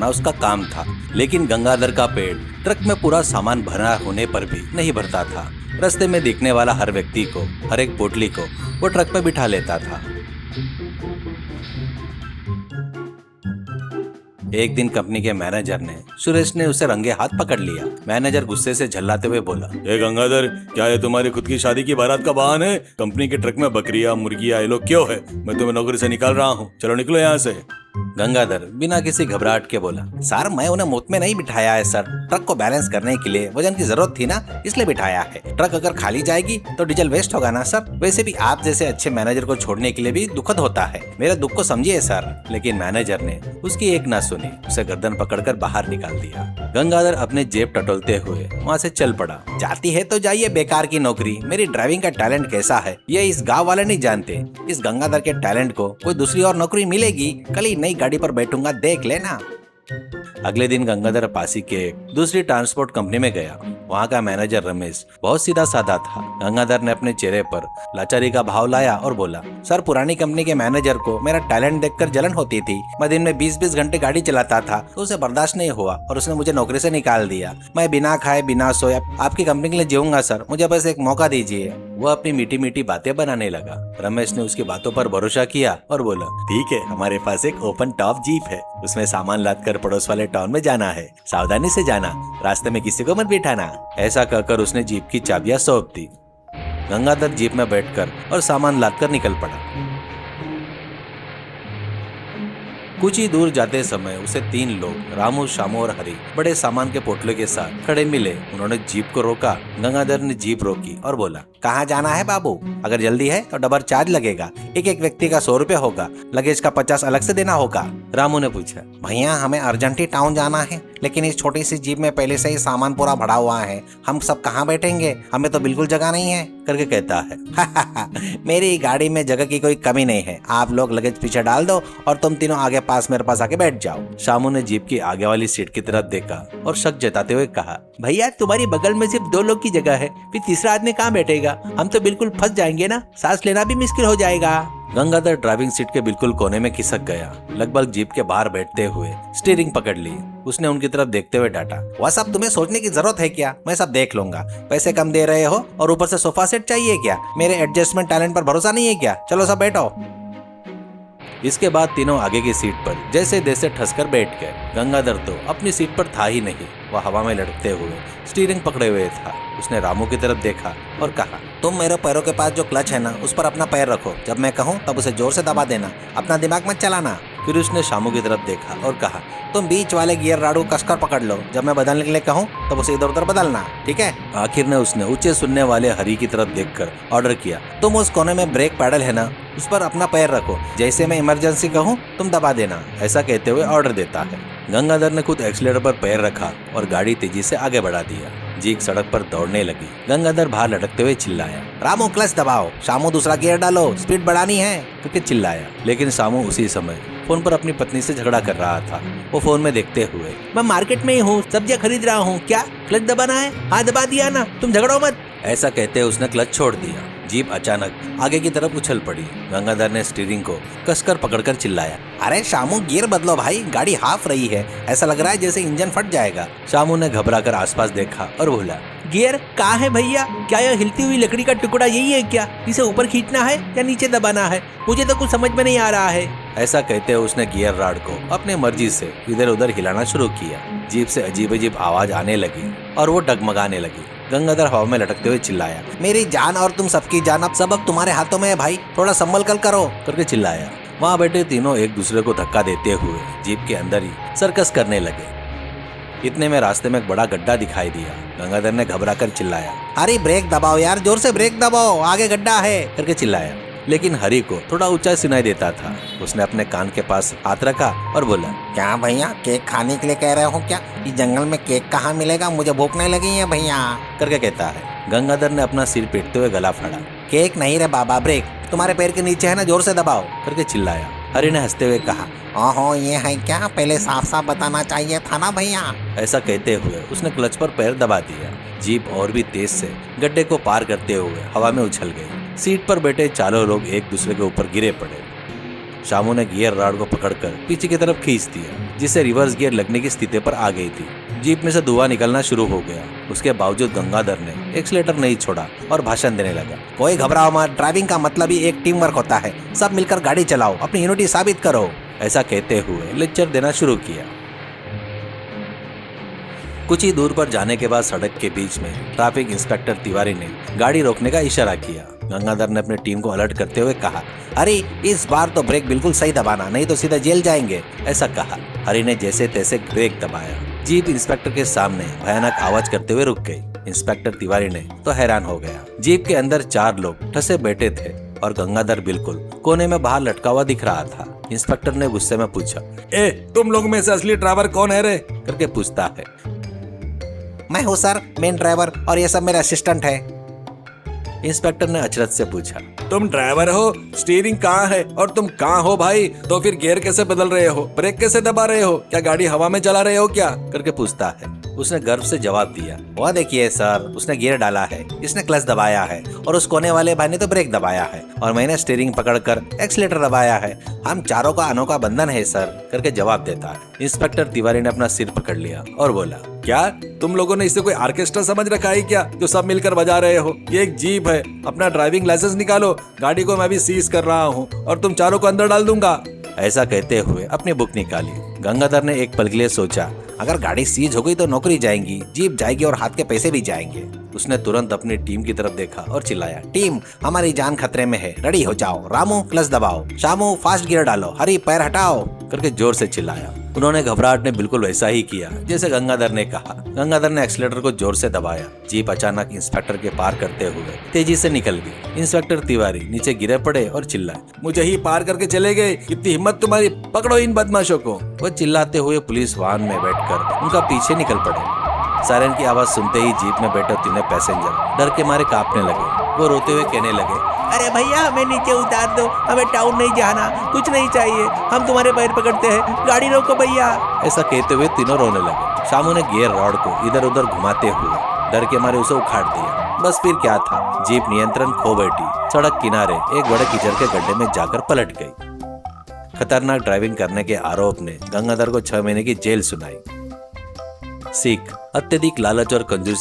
उसका काम था, लेकिन गंगाधर का पेट ट्रक में पूरा सामान भरा होने पर भी नहीं भरता था। रास्ते में दिखने वाला हर व्यक्ति को, हर एक पोटली को वो ट्रक में बिठा लेता था। एक दिन कंपनी के मैनेजर ने सुरेश ने उसे रंगे हाथ पकड़ लिया। मैनेजर गुस्से से झल्लाते हुए बोला, ये गंगाधर, क्या ये तुम्हारी खुद की शादी की बारात का बहाना है? कंपनी के ट्रक में बकरियां, मुर्गियां, ये लोग क्यों है? मैं तुम्हें नौकरी से निकाल रहा हूँ, चलो निकलो यहाँ से। गंगाधर बिना किसी घबराहट के बोला, सर मैं उन्हें मुफ्त में नहीं बिठाया है सर, ट्रक को बैलेंस करने के लिए वजन की जरूरत थी ना, इसलिए बिठाया है। ट्रक अगर खाली जाएगी तो डीजल वेस्ट होगा ना सर। वैसे भी आप जैसे अच्छे मैनेजर को छोड़ने के लिए भी दुखद होता है, मेरे दुख को समझिए सर। लेकिन मैनेजर ने उसकी एक ना सुनी, उसे गर्दन पकड़कर बाहर निकाल दिया। गंगाधर अपने जेब टटोलते हुए वहाँ से चल पड़ा। जाती है तो जाइए बेकार की नौकरी, मेरी ड्राइविंग का टैलेंट कैसा है ये इस गाँव वाले नहीं जानते। इस गंगाधर के टैलेंट को कोई दूसरी और नौकरी मिलेगी, कल ही नई गाड़ी पर बैठूंगा, देख लेना। अगले दिन गंगाधर पासी के दूसरी ट्रांसपोर्ट कंपनी में गया। वहाँ का मैनेजर रमेश बहुत सीधा साधा था। गंगाधर ने अपने चेहरे पर लाचारी का भाव लाया और बोला, सर पुरानी कंपनी के मैनेजर को मेरा टैलेंट देखकर जलन होती थी। मैं दिन में 20-20 घंटे गाड़ी चलाता था तो उसे बर्दाश्त नहीं हुआ और उसने मुझे नौकरी से निकाल दिया। मैं बिना खाए बिना सोए आपकी कंपनी के लिए जीऊंगा सर, मुझे बस एक मौका दीजिए। वो अपनी मीठी मीठी बातें बनाने लगा। रमेश ने उसकी बातों पर भरोसा किया और बोला, ठीक है, हमारे पास एक ओपन टॉप जीप है, उसमें सामान लाद कर पड़ोस वाले टाउन में जाना है, सावधानी से जाना, रास्ते में किसी को मत बिठाना। ऐसा कहकर उसने जीप की चाबियां सौंप दी। गंगाधर जीप में बैठकर और सामान लाद कर निकल पड़ा। कुछ ही दूर जाते समय उसे 3 लोग, रामू, शामू और हरी, बड़े सामान के पोटले के साथ खड़े मिले। उन्होंने जीप को रोका। गंगाधर ने जीप रोकी और बोला, कहाँ जाना है बाबू? अगर जल्दी है तो डबल चार्ज लगेगा, एक व्यक्ति का 100 रुपए होगा, लगेज का 50 अलग से देना होगा। रामू ने पूछा, भैया हमें अर्जेंटी टाउन जाना है, लेकिन इस छोटी सी जीप में पहले से ही सामान पूरा भरा हुआ है, हम सब कहाँ बैठेंगे, हमें तो बिल्कुल जगह नहीं है, करके कहता है। मेरी गाड़ी में जगह की कोई कमी नहीं है, आप लोग लगेज पीछे डाल दो और तुम तीनों आगे पास मेरे पास आके बैठ जाओ। शामू ने जीप की आगे वाली सीट की तरफ देखा और शक जताते हुए कहा, भैया तुम्हारी बगल में सिर्फ 2 लोग की जगह है, फिर तीसरा आदमी कहाँ बैठेगा? हम तो बिल्कुल फंस जाएंगे ना, सांस लेना भी मुश्किल हो जाएगा। गंगाधर ड्राइविंग सीट के बिल्कुल कोने में खिसक गया। लगभग जीप के बाहर बैठते हुए स्टीयरिंग पकड़ ली। उसने उनकी तरफ देखते हुए डांटा, वह सब तुम्हें सोचने की जरूरत है क्या? मैं सब देख लूंगा। पैसे कम दे रहे हो और ऊपर से सोफा सेट चाहिए क्या? मेरे एडजस्टमेंट टैलेंट पर भरोसा नहीं है क्या? चलो सब बैठो। इसके बाद तीनों आगे की सीट पर जैसे तैसे ठसकर बैठ गए। गंगाधर तो अपनी सीट पर था ही नहीं, वह हवा में लटकते हुए स्टीयरिंग पकड़े हुए था। उसने रामू की तरफ देखा और कहा, तुम मेरे पैरों के पास जो क्लच है ना, उस पर अपना पैर रखो, जब मैं कहूँ तब उसे जोर से दबा देना, अपना दिमाग मत चलाना। फिर उसने शामू की तरफ देखा और कहा, तुम बीच वाले गियर राडू कसकर पकड़ लो, जब मैं बदलने के लिए कहूँ तब उसे इधर उधर बदलना, ठीक है? आखिर ने उसने ऊंचे सुनने वाले हरी की तरफ देखकर ऑर्डर किया, तुम उस कोने में ब्रेक पैडल है ना, उस पर अपना पैर रखो, जैसे मैं इमरजेंसी कहूँ तुम दबा देना, ऐसा कहते हुए ऑर्डर देता है। गंगाधर ने खुद एक्सीलेटर पर पैर रखा और गाड़ी तेजी से आगे बढ़ा दिया। जीप सड़क पर दौड़ने लगी। गंगाधर बाहर लटकते हुए चिल्लाया, रामू क्लच दबाओ, शामू दूसरा गियर डालो, स्पीड बढ़ानी है, करके चिल्लाया। लेकिन शामू उसी समय फोन पर अपनी पत्नी से झगड़ा कर रहा था। वो फोन में देखते हुए, मैं मार्केट में ही हूँ, सब्जियां खरीद रहा हूँ, क्या क्लच दबाना है? हाँ दबा दिया ना, तुम झगड़ो मत, ऐसा कहते उसने क्लच छोड़ दिया। जीप अचानक आगे की तरफ उछल पड़ी। गंगाधर ने स्टीयरिंग को कसकर पकड़कर चिल्लाया, अरे शामू गियर बदलो भाई, गाड़ी हाफ रही है, ऐसा लग रहा है जैसे इंजन फट जाएगा। शामू ने घबराकर आसपास देखा और बोला, गियर कहाँ है भैया? क्या यह हिलती हुई लकड़ी का टुकड़ा यही है क्या? इसे ऊपर खींचना है या नीचे दबाना है? मुझे तो कुछ समझ में नहीं आ रहा है। ऐसा कहते उसने गियर राड को अपने मर्जी से इधर उधर हिलाना शुरू किया। जीप से अजीब अजीब आवाज आने लगी और वो डगमगाने लगी। गंगाधर हवा में लटकते हुए चिल्लाया, मेरी जान और तुम सबकी जान अब सबक तुम्हारे हाथों में है भाई, थोड़ा संभल कर करो, करके चिल्लाया। वहाँ बैठे तीनों एक दूसरे को धक्का देते हुए जीप के अंदर ही सर्कस करने लगे। इतने में रास्ते में एक बड़ा गड्ढा दिखाई दिया। गंगाधर ने घबरा कर चिल्लाया, अरे ब्रेक दबाओ यार, जोर से ब्रेक दबाओ, आगे गड्ढा है, करके चिल्लाया। लेकिन हरी को थोड़ा ऊंचा सुनाई देता था। उसने अपने कान के पास हाथ रखा और बोला, क्या भैया केक खाने के लिए कह रहे हो क्या? इस जंगल में केक कहाँ मिलेगा, मुझे भूख नहीं लगी है भैया, करके कहता है। गंगाधर ने अपना सिर पीटते हुए गला फाड़ा। केक नहीं रे बाबा, ब्रेक तुम्हारे पैर के नीचे है ना, जोर से दबाओ, करके चिल्लाया। हरी ने हंसते हुए कहा, ओहो ये है क्या, पहले साफ साफ बताना चाहिए था ना भैया। ऐसा कहते हुए उसने क्लच पर पैर दबा दिया। जीप और भी तेज से गड्ढे को पार करते हुए हवा में उछल गई। सीट पर बैठे चारों लोग एक दूसरे के ऊपर गिरे पड़े। शामू ने गियर रॉड को पकड़कर पीछे की तरफ खींच दिया, जिससे रिवर्स गियर लगने की स्थिति पर आ गई थी। जीप में से धुआं निकलना शुरू हो गया। उसके बावजूद गंगाधर ने एक्सीलेटर नहीं छोड़ा और भाषण देने लगा। कोई घबराओ मत, ड्राइविंग का मतलब ही एक टीम वर्क होता है। सब मिलकर गाड़ी चलाओ, अपनी यूनिटी साबित करो। ऐसा कहते हुए लेक्चर देना शुरू किया। कुछ ही दूर पर जाने के बाद सड़क के बीच में ट्रैफिक इंस्पेक्टर तिवारी ने गाड़ी रोकने का इशारा किया। गंगाधर ने अपनी टीम को अलर्ट करते हुए कहा, अरे इस बार तो ब्रेक बिल्कुल सही दबाना, नहीं तो सीधा जेल जाएंगे। ऐसा कहा। हरी ने जैसे तैसे ब्रेक दबाया। जीप इंस्पेक्टर के सामने भयानक आवाज करते हुए रुक गई। इंस्पेक्टर तिवारी ने तो हैरान हो गया। जीप के अंदर 4 लोग ठसे बैठे थे और गंगाधर बिल्कुल कोने में बाहर लटका हुआ दिख रहा था। इंस्पेक्टर ने गुस्से में पूछा, ए तुम लोग में से असली ड्राइवर कौन है रे? करके पूछता है। मैं हूँ सर, मेन ड्राइवर, और ये सब मेरे असिस्टेंट है। इंस्पेक्टर ने अचरज से पूछा, तुम ड्राइवर हो, स्टीयरिंग कहाँ है और तुम कहाँ हो भाई? तो फिर गियर कैसे बदल रहे हो, ब्रेक कैसे दबा रहे हो, क्या गाड़ी हवा में चला रहे हो क्या? करके पूछता है। उसने गर्व से जवाब दिया, वह देखिए सर, उसने गियर डाला है, इसने क्लच दबाया है और उस कोने वाले भाई ने तो ब्रेक दबाया है और मैंने स्टीयरिंग पकड़कर एक्सीलेटर दबाया है। हम चारों का अनोखा बंधन है सर। करके जवाब देता है। इंस्पेक्टर तिवारी ने अपना सिर पकड़ लिया और बोला, क्या तुम लोगों ने इसे कोई ऑर्केस्ट्रा समझ रखा है क्या, जो सब मिलकर बजा रहे हो? ये एक जीप है, अपना ड्राइविंग लाइसेंस निकालो, गाड़ी को मैं भी सीज कर रहा हूँ और तुम चारों को अंदर डाल दूंगा। ऐसा कहते हुए अपनी बुक निकाली। गंगाधर ने एक पल के लिए सोचा, अगर गाड़ी सीज हो गई तो नौकरी जाएगी, जीप जाएगी और हाथ के पैसे भी जाएंगे। उसने तुरंत अपनी टीम की तरफ देखा और चिल्लाया, टीम हमारी जान खतरे में है, रेडी हो जाओ। रामू क्लच दबाओ, शामू फास्ट गियर डालो, हरी पैर हटाओ। करके जोर से चिल्लाया। उन्होंने घबराहट ने बिल्कुल वैसा ही किया जैसे गंगाधर ने कहा। गंगाधर ने एक्सीलेटर को जोर से दबाया। जीप अचानक इंस्पेक्टर के पार करते हुए तेजी से निकल गई। इंस्पेक्टर तिवारी नीचे गिरे पड़े और चिल्लाए, मुझे ही पार करके चले गए, कितनी हिम्मत तुम्हारी, पकड़ो इन बदमाशों को। वह चिल्लाते हुए पुलिस वाहन में बैठकर उनका पीछे निकल पड़े। सायरन की आवाज सुनते ही जीप में बैठे 3 पैसेंजर डर के मारे कांपने लगे। वो रोते हुए कहने लगे, अरे भैया हमें नीचे उतार दो, हमें टाउन नहीं जाना, कुछ नहीं चाहिए, हम तुम्हारे पैर पकड़ते हैं, गाड़ी रोको भैया। ऐसा कहते हुए तीनों रोने लगे। शामू ने गियर रॉड को इधर उधर घुमाते हुए डर के मारे उसे उखाड़ दिया। बस फिर क्या था, जीप नियंत्रण खो बैठी। सड़क किनारे एक बड़े कीचड़ के गड्ढे में जाकर पलट गई। खतरनाक ड्राइविंग करने के आरोप ने गंगाधर को 6 महीने की जेल सुनाई। सीख, अत्यधिक लालच और कंजूसी